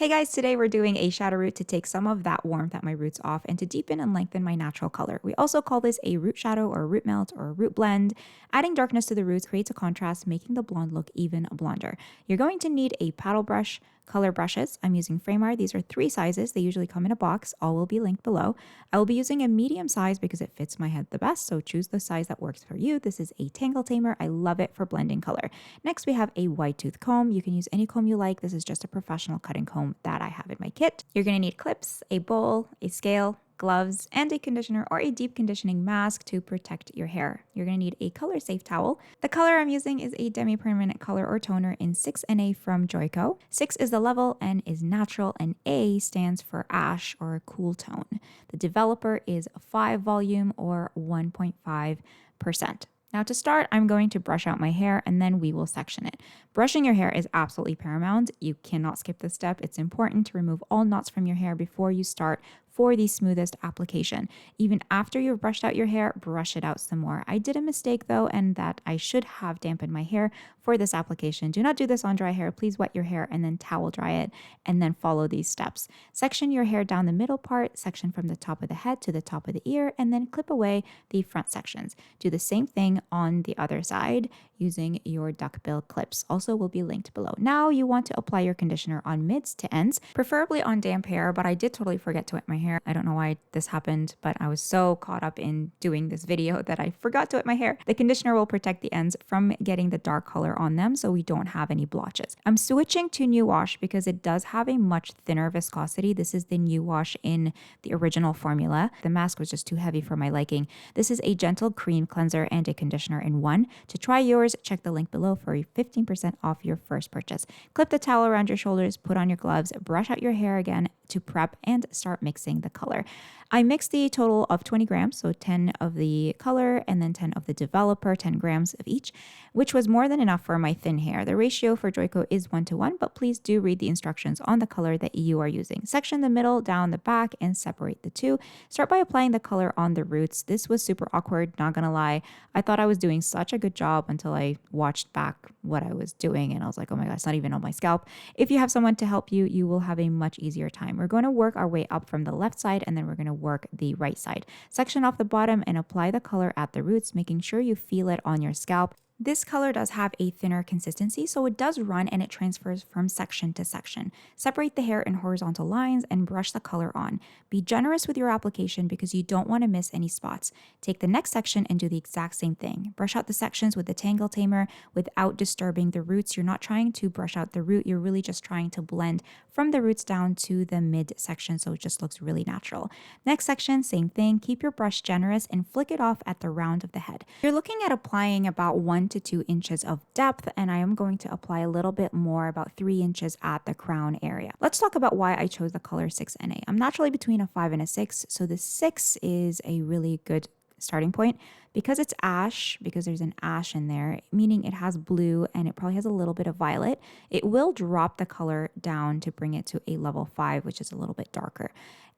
Hey guys, today we're doing a shadow root to take some of that warmth at my roots off and to deepen and lengthen my natural color. We also call this a root shadow or a root melt or a root blend. Adding darkness to the roots creates a contrast, making the blonde look even blonder. You're going to need a paddle brush, color brushes. I'm using Framar. These are 3 sizes. They usually come in a box. All will be linked below. I will be using a medium size because it fits my head the best, so choose the size that works for you. This is a Tangle Tamer. I love it for blending color. Next, we have a wide tooth comb. You can use any comb you like. This is just a professional cutting comb that I have in my kit. You're going to need clips, a bowl, a scale, gloves, and a conditioner or a deep conditioning mask to protect your hair. You're going to need a color safe towel. The color I'm using is a demi-permanent color or toner in 6NA from Joico. 6 is the level, N is natural, and A stands for ash or a cool tone. The developer is 5 volume or 1.5%. Now to start, I'm going to brush out my hair and then we will section it. Brushing your hair is absolutely paramount. You cannot skip this step. It's important to remove all knots from your hair before you start for the smoothest application. Even after you've brushed out your hair, brush it out some more. I did a mistake though, and that I should have dampened my hair for this application. Do not do this on dry hair. Please wet your hair and then towel dry it and then follow these steps. Section your hair down the middle part, section from the top of the head to the top of the ear, and then clip away the front sections. Do the same thing on the other side using your duckbill clips. Also will be linked below. Now you want to apply your conditioner on mids to ends, preferably on damp hair, but I did totally forget to wet my hair. I don't know why this happened, but I was so caught up in doing this video that I forgot to wet my hair. The conditioner will protect the ends from getting the dark color on them so we don't have any blotches. I'm switching to New Wash because it does have a much thinner viscosity. This is the New Wash in the original formula. The mask was just too heavy for my liking. This is a gentle cream cleanser and a conditioner in one. To try yours, check the link below for a 15% off your first purchase. Clip the towel around your shoulders, put on your gloves, brush out your hair again to prep and start mixing the color. I mixed the total of 20 grams, so 10 of the color and then 10 of the developer, 10 grams of each, which was more than enough for my thin hair. The ratio for Joico is 1:1, but please do read the instructions on the color that you are using. Section the middle, down the back, and separate the two. Start by applying the color on the roots. This was super awkward, not gonna lie. I thought I was doing such a good job until I watched back what I was doing and I was like, oh my God, it's not even on my scalp. If you have someone to help you, you will have a much easier time. We're going to work our way up from the left side and then we're going to work the right side. Section off the bottom and apply the color at the roots, making sure you feel it on your scalp. This color does have a thinner consistency, so it does run and it transfers from section to section. Separate the hair in horizontal lines and brush the color on. Be generous with your application because you don't want to miss any spots. Take the next section and do the exact same thing. Brush out the sections with the Tangle Tamer without disturbing the roots. You're not trying to brush out the root, you're really just trying to blend from the roots down to the mid section so it just looks really natural. Next section, same thing. Keep your brush generous and flick it off at the round of the head. You're looking at applying about 1 to 2 inches of depth, and I am going to apply a little bit more, about 3 inches at the crown area. Let's talk about why I chose the color 6NA. I'm naturally between a 5 and a 6, so the 6 is a really good starting point. Because it's ash, because there's an ash in there, meaning it has blue and it probably has a little bit of violet, it will drop the color down to bring it to a level 5, which is a little bit darker.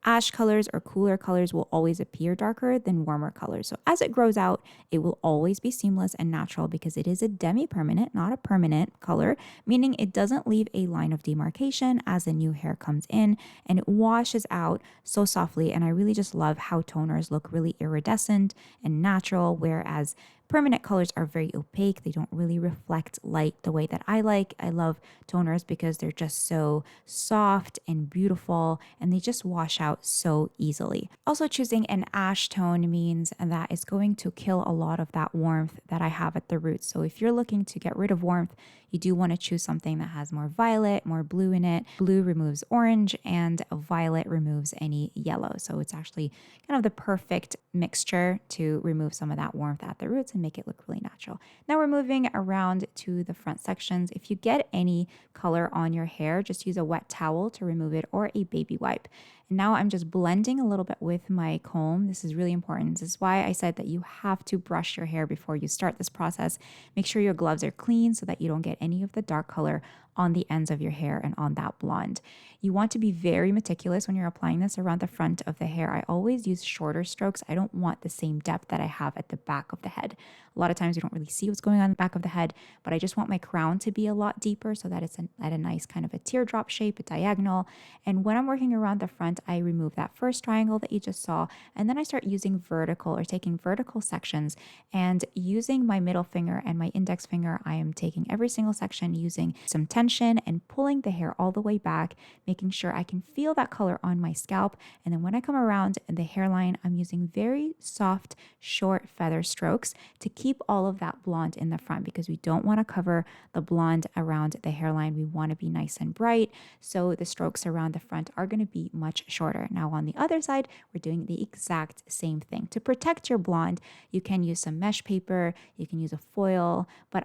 Ash colors or cooler colors will always appear darker than warmer colors. So as it grows out, it will always be seamless and natural because it is a demi-permanent, not a permanent color, meaning it doesn't leave a line of demarcation as the new hair comes in and it washes out so softly. And I really just love how toners look really iridescent and natural, whereas permanent colors are very opaque. They don't really reflect light the way that I like. I love toners because they're just so soft and beautiful and they just wash out so easily. Also, choosing an ash tone means that it's going to kill a lot of that warmth that I have at the roots. So if you're looking to get rid of warmth, you do want to choose something that has more violet, more blue in it. Blue removes orange and violet removes any yellow. So it's actually kind of the perfect mixture to remove some of that warmth at the roots and make it look really natural. Now we're moving around to the front sections. If you get any color on your hair, just use a wet towel to remove it or a baby wipe. And now I'm just blending a little bit with my comb. This is really important. This is why I said that you have to brush your hair before you start this process. Make sure your gloves are clean so that you don't get any of the dark color on the ends of your hair and on that blonde. You want to be very meticulous when you're applying this around the front of the hair. I always use shorter strokes. I don't want the same depth that I have at the back of the head. A lot of times you don't really see what's going on in the back of the head, but I just want my crown to be a lot deeper so that it's at a nice kind of a teardrop shape, a diagonal. And when I'm working around the front, I remove that first triangle that you just saw, and then I start using vertical or taking vertical sections, and using my middle finger and my index finger, I am taking every single section using some tension and pulling the hair all the way back, making sure I can feel that color on my scalp. And then when I come around the hairline, I'm using very soft, short feather strokes to keep all of that blonde in the front, because we don't want to cover the blonde around the hairline. We want to be nice and bright. So the strokes around the front are going to be much shorter. Now on the other side, we're doing the exact same thing. To protect your blonde, you can use some mesh paper, you can use a foil, but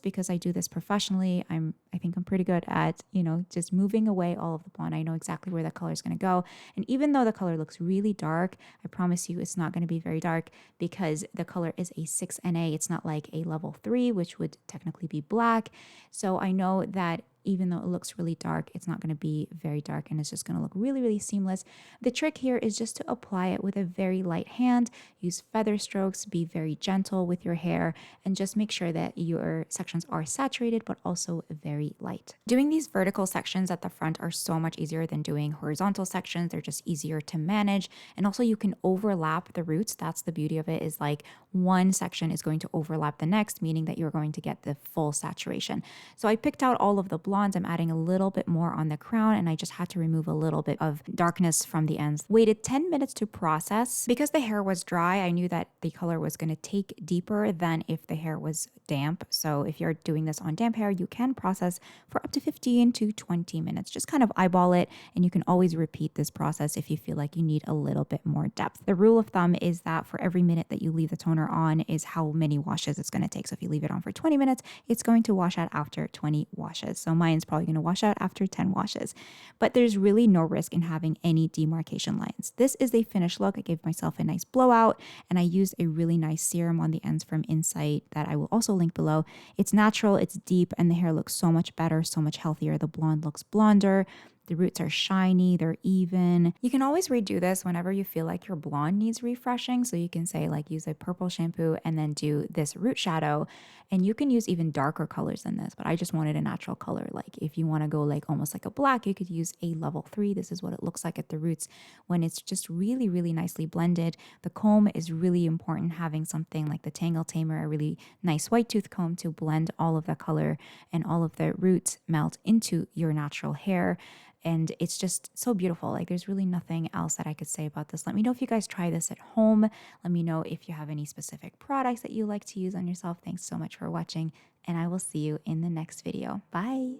because I do this professionally, I think I'm pretty good at, just moving away all of the blonde. I know exactly where that color is going to go. And even though the color looks really dark, I promise you it's not going to be very dark, because the color is a 6NA. It's not like a level 3, which would technically be black. So I know that even though it looks really dark, it's not going to be very dark, and it's just going to look really, really seamless. The trick here is just to apply it with a very light hand, use feather strokes, be very gentle with your hair, and just make sure that your sections are saturated, but also very light. Doing these vertical sections at the front are so much easier than doing horizontal sections. They're just easier to manage. And also you can overlap the roots. That's the beauty of it, is like one section is going to overlap the next, meaning that you're going to get the full saturation. So I picked out all of the blondes. I'm adding a little bit more on the crown, and I just had to remove a little bit of darkness from the ends. Waited 10 minutes to process. Because the hair was dry, I knew that the color was going to take deeper than if the hair was damp. So if you're doing this on damp hair, you can process for up to 15 to 20 minutes. Just kind of eyeball it, and you can always repeat this process if you feel like you need a little bit more depth. The rule of thumb is that for every minute that you leave the toner on is how many washes it's going to take. So if you leave it on for 20 minutes, it's going to wash out after 20 washes. So mine's probably going to wash out after 10 washes. But there's really no risk in having any demarcation lines. This is a finished look. I gave myself a nice blowout, and I used a really nice serum on the ends from Insight that I will also link below. It's natural, it's deep, and the hair looks so much better, so much healthier. The blonde looks blonder. The roots are shiny, they're even. You can always redo this whenever you feel like your blonde needs refreshing. So you can say like use a purple shampoo and then do this root shadow. And you can use even darker colors than this, but I just wanted a natural color. Like if you want to go like almost like a black, you could use a level 3. This is what it looks like at the roots when it's just really, really nicely blended. The comb is really important, having something like the Tangle Tamer, a really nice white tooth comb to blend all of the color and all of the roots melt into your natural hair. And it's just so beautiful. Like there's really nothing else that I could say about this. Let me know if you guys try this at home. Let me know if you have any specific products that you like to use on yourself. Thanks so much for watching, and I will see you in the next video. Bye.